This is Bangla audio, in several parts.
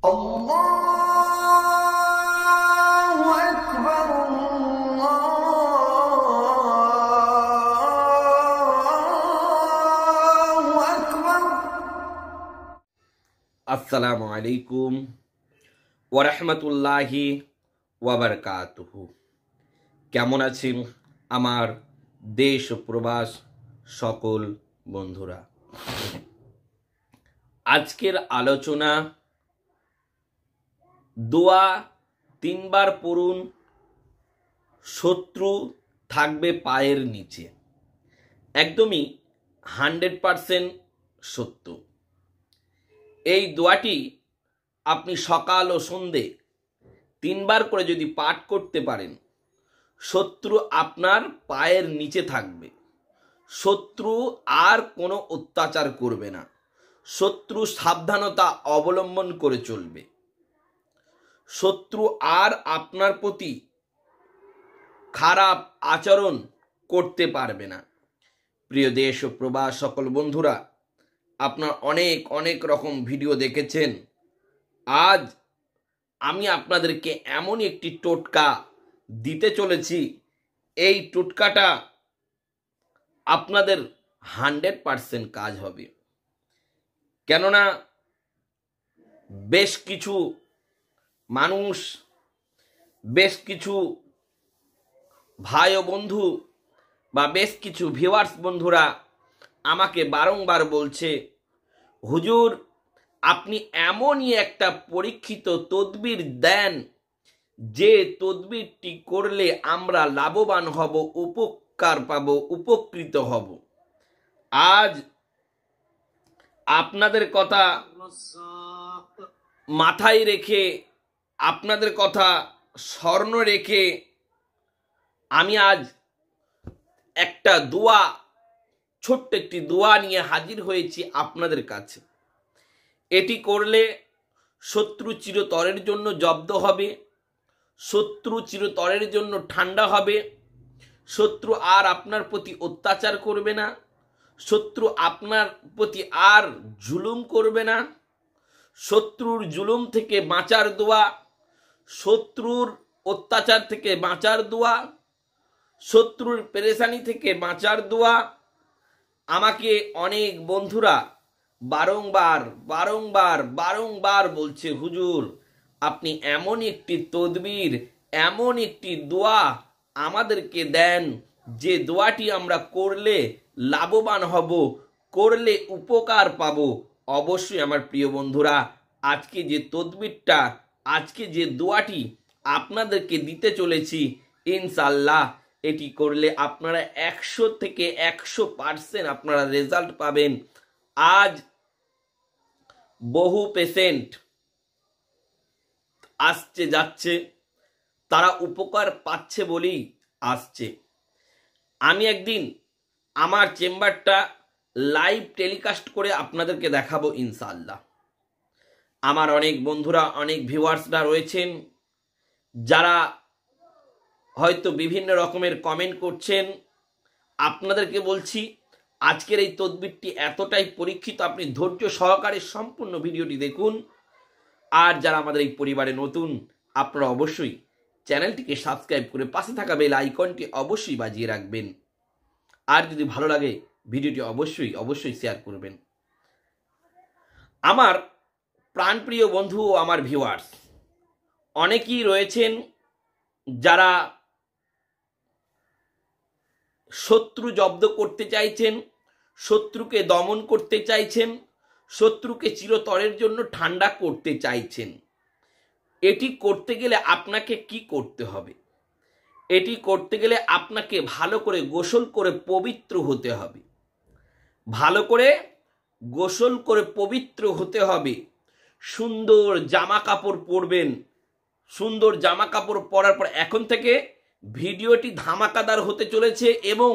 আল্লাহু আকবার আল্লাহু আকবার। আসসালামু আলাইকুম ওয়া রাহমাতুল্লাহি ওয়া বারাকাতুহু। কেমন আছেন আমার দেশ ও প্রবাস সকল বন্ধুরা? আজকের আলোচনা, দোয়া 3 বার পড়ুন, শত্রু থাকবে পায়ের নিচে। একদমই 100% সত্য। এই দোয়াটি আপনি সকাল ও সন্ধে 3 বার করে যদি পাঠ করতে পারেন, শত্রু আপনার পায়ের নিচে থাকবে। শত্রু আর কোনো অত্যাচার করবে না। শত্রু সাবধানতা অবলম্বন করে চলবে। শত্রু আর আপনার প্রতি খারাপ আচরণ করতে পারবে না। প্রিয় দেশ ও প্রবাস সকল বন্ধুরা, আপনার অনেক অনেক রকম ভিডিও দেখেছেন। আজ আমি আপনাদেরকে এমন একটি টোটকা দিতে চলেছি, এই টোটকাটা আপনাদের 100% কাজ হবে। কেননা বেশ কিছু মানুষ, বেশ কিছু ভাই ও বন্ধু বা বেশ কিছু ভিউয়ার্স বন্ধুরা আমাকে বারংবার বলছে, হুজুর আপনি এমনই একটা পরীক্ষিত তদবির দেন যে তদবিরটি করলে আমরা লাভবান হব, উপকার পাব, উপকৃত হব। আজ আপনাদের কথা মাথায় রেখে, আপনাদের কথা স্মরণ রেখে আমি আজ একটা দোয়া, ছোট্ট একটি দোয়া নিয়ে হাজির হয়েছি আপনাদের কাছে। এটি করলে শত্রু চিরতরের জন্য জব্দ হবে, শত্রু চিরতরের জন্য ঠান্ডা হবে, শত্রু আর আপনার প্রতি অত্যাচার করবে না, শত্রু আপনার প্রতি আর জুলুম করবে না। শত্রুর জুলুম থেকে বাঁচার দোয়া, শত্রুর অত্যাচার থেকে বাঁচার দোয়া, শত্রুর পেরেশানি থেকে বাঁচার দোয়া। আমাকে অনেক বন্ধুরা বারংবার বারংবার বারংবার বলছে, হুজুর আপনি এমন একটি তদবির, এমন একটি দোয়া আমাদেরকে দেন যে দোয়াটি আমরা করলে লাভবান হব, করলে উপকার পাব। অবশ্যই আমার প্রিয় বন্ধুরা, আজকে যে তদবিরটা, আজকে যে দোয়াটি আপনাদেরকে দিতে চলেছি, ইনশাআল্লাহ এটি করলে আপনারা 100 থেকে 100% আপনারা রেজাল্ট পাবেন। আজ বহু পেশেন্ট আসছে যাচ্ছে, তারা উপকার পাচ্ছে বলেই আসছে। আমি একদিন আমার চেম্বারটা লাইভ টেলিকাস্ট করে আপনাদেরকে দেখাবো ইনশাআল্লাহ। আমার অনেক বন্ধুরা, অনেক ভিউয়ার্সরা রয়েছেন যারা হয়তো বিভিন্ন রকমের কমেন্ট করছেন। আপনাদেরকে বলছি, আজকের এই তদবিরটি এতটাই পরীক্ষিত, আপনি ধৈর্য সহকারে সম্পূর্ণ ভিডিওটি দেখুন। আর যারা আমাদের এই পরিবারে নতুন, আপনারা অবশ্যই চ্যানেলটিকে সাবস্ক্রাইব করে পাশে থাকা বেল আইকনটি অবশ্যই বাজিয়ে রাখবেন। আর যদি ভালো লাগে ভিডিওটি অবশ্যই অবশ্যই শেয়ার করবেন। আমার প্রাণপ্রিয় বন্ধু ও আমার ভিউয়ার্স অনেকেই রয়েছেন যারা শত্রু জব্দ করতে চাইছেন, শত্রুকে দমন করতে চাইছেন, শত্রুকে চিরতরের জন্য ঠান্ডা করতে চাইছেন। এটি করতে গেলে আপনাকে কি করতে হবে? এটি করতে গেলে আপনাকে ভালো করে গোসল করে পবিত্র হতে হবে। ভালো করে গোসল করে পবিত্র হতে হবে। সুন্দর জামা কাপড় পরবেন। সুন্দর জামা কাপড় পরার পর এখন থেকে ভিডিওটি ধামাকাদার হতে চলেছে এবং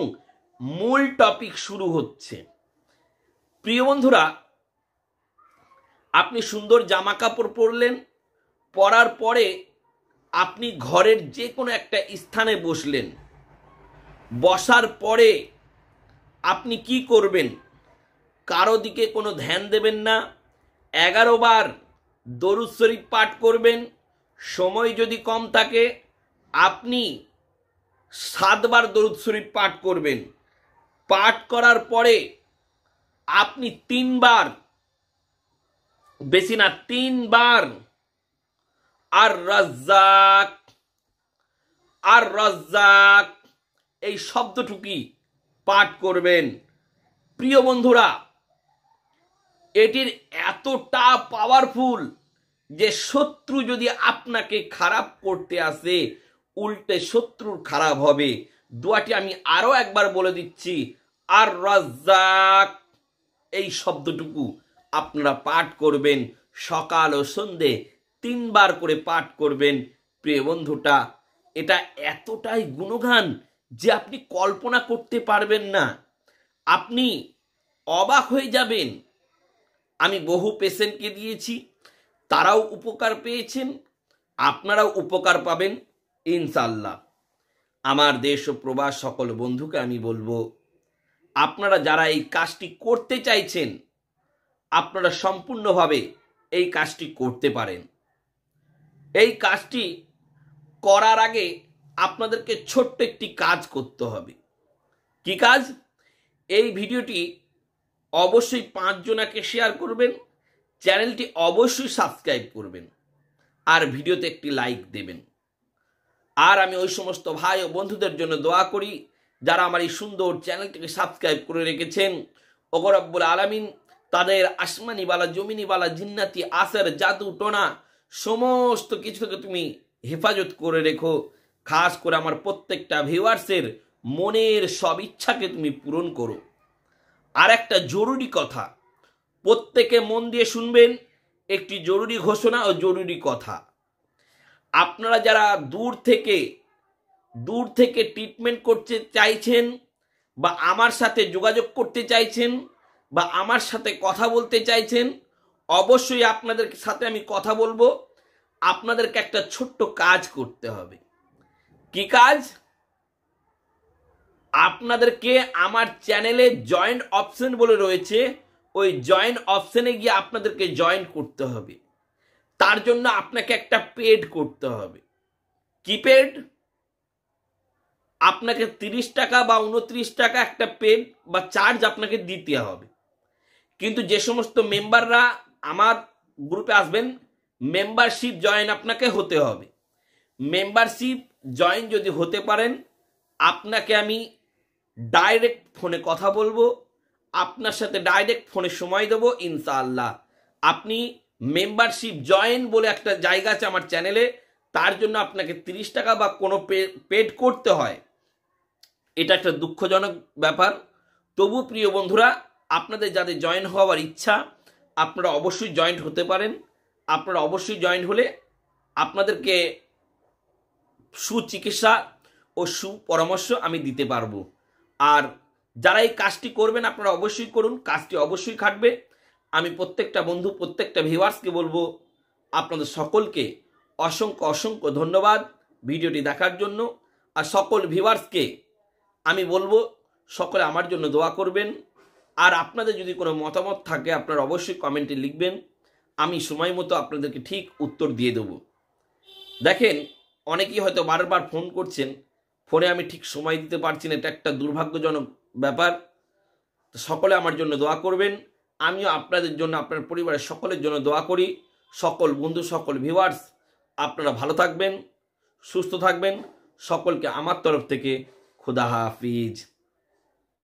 মূল টপিক শুরু হচ্ছে। প্রিয় বন্ধুরা, আপনি সুন্দর জামা কাপড় পরলেন, পরার পরে আপনি ঘরের যে কোনো একটা স্থানে বসলেন। বসার পরে আপনি কি করবেন? কারো দিকে কোনো ধ্যান দেবেন না। 11 বার দরুদ শরীফ পাঠ করবেন। সময় যদি কম থাকে আপনি 7 বার দরুদ শরীফ পাঠ করবেন। পাঠ করার পরে আপনি 3 বার, বেশি না 3 বার আর রাজ্জাক আর রাজ্জাক এই শব্দটুকি পাঠ করবেন। প্রিয় বন্ধুরা, এটির এতটা পাওয়ারফুল যে শত্রু যদি আপনাকে খারাপ করতে আসে, উল্টে শত্রুর খারাপ হবে। দোয়াটি আমি আরো একবার বলে দিচ্ছি, আর রাজ্জাক এই শব্দটুকু আপনারা পাঠ করবেন। সকাল ও সন্ধে 3 বার করে পাঠ করবেন। প্রিয় বন্ধুটা, এটা এতটাই গুণগান যে আপনি কল্পনা করতে পারবেন না, আপনি অবাক হয়ে যাবেন। আমি বহু পেশেন্টকে দিয়েছি, তারাও উপকার পেয়েছেন, আপনারাও উপকার পাবেন ইনশাআল্লাহ। আমার দেশ ও প্রবাস সকল বন্ধুকে আমি বলবো, আপনারা যারা এই কাজটি করতে চাইছেন, আপনারা সম্পূর্ণভাবে এই কাজটি করতে পারেন। এই কাজটি করার আগে আপনাদেরকে ছোট্ট একটি কাজ করতে হবে। কি কাজ? এই ভিডিওটি অবশ্যই 5 জনাকে শেয়ার করবেন, চ্যানেলটি অবশ্যই সাবস্ক্রাইব করবেন, আর ভিডিওতে একটি লাইক দেবেন। আর আমি ওই সমস্ত ভাই ও বন্ধুদের জন্য দোয়া করি যারা আমার এই সুন্দর চ্যানেলটিকে সাবস্ক্রাইব করে রেখেছেন। ওগো রব্বুল আলামিন তাদের আসমানি বালা, জমিনি বালা, জিন্নাতি, আসর, জাদু, টোনা সমস্ত কিছু থেকে তুমি হেফাজত করে রেখো। খাস করে আমার প্রত্যেকটা ভিউয়ার্সের মনের সব ইচ্ছাকে তুমি পূরণ করো। আর একটা জরুরি কথা, প্রত্যেকে মন দিয়ে শুনবেন, একটি জরুরি ঘোষণা ও জরুরি কথা। আপনারা যারা দূর থেকে ট্রিটমেন্ট করতে চাইছেন, বা আমার সাথে যোগাযোগ করতে চাইছেন, বা আমার সাথে কথা বলতে চাইছেন, অবশ্যই আপনাদের সাথে আমি কথা বলবো। আপনাদেরকে একটা ছোট্ট কাজ করতে হবে। কি কাজ? আপনাদেরকে আমার চ্যানেলে জয়েন্ট অপশন বলে রয়েছে, ওই জয়েন্ট অপশনে গিয়ে আপনাদেরকে জয়েন করতে হবে। তার জন্য আপনাকে একটা পেড করতে হবে। কি পেড? আপনাকে 30 টাকা বা 29 টাকা একটা পেড বা চার্জ আপনাকে দিতে হবে। কিন্তু যে সমস্ত মেম্বাররা আমার গ্রুপে আসবেন, মেম্বারশিপ জয়েন আপনাকে হতে হবে। মেম্বারশিপ জয়েন যদি হতে পারেন, আপনাকে আমি ডাইরেক্ট ফোনে কথা বলবো, আপনার সাথে ডাইরেক্ট ফোনে সময় দেবো ইনশাআল্লাহ। আপনি মেম্বারশিপ জয়েন বলে একটা জায়গা আছে আমার চ্যানেলে, তার জন্য আপনাকে 30 টাকা বা কোনো পেড করতে হয়। এটা একটা দুঃখজনক ব্যাপার। তবু প্রিয় বন্ধুরা, আপনাদের যাদের জয়েন হওয়ার ইচ্ছা, আপনারা অবশ্যই জয়েন্ট হতে পারেন। আপনারা অবশ্যই জয়েন্ট হলে আপনাদেরকে সুচিকিৎসা ও সুপরামর্শ আমি দিতে পারবো। আর যারা এই কাজটি করবেন, আপনারা অবশ্যই করুন, কাজটি অবশ্যই খাটবে। আমি প্রত্যেকটা বন্ধু, প্রত্যেকটা ভিউয়ার্সকে বলবো, আপনাদের সকলকে অসংখ্য অসংখ্য ধন্যবাদ ভিডিওটি দেখার জন্য। আর সকল ভিউয়ার্সকে আমি বলবো, সকলে আমার জন্য দোয়া করবেন। আর আপনাদের যদি কোনো মতামত থাকে, আপনারা অবশ্যই কমেন্টে লিখবেন, আমি সময় মতো আপনাদেরকে ঠিক উত্তর দিয়ে দেবো। দেখেন, অনেকেই হয়তো বারবার ফোন করছেন, ফোনে আমি ঠিক সময় দিতে পারছি না, এটা একটা দুর্ভাগ্যজনক ব্যাপার। তো সকলে আমার জন্য দোয়া করবেন, আমিও আপনাদের জন্য, আপনার পরিবারের সকলের জন্য দোয়া করি। সকল বন্ধু, সকল ভিউয়ার্স, আপনারা ভালো থাকবেন, সুস্থ থাকবেন। সকলকে আমার তরফ থেকে খুদা হাফিজ।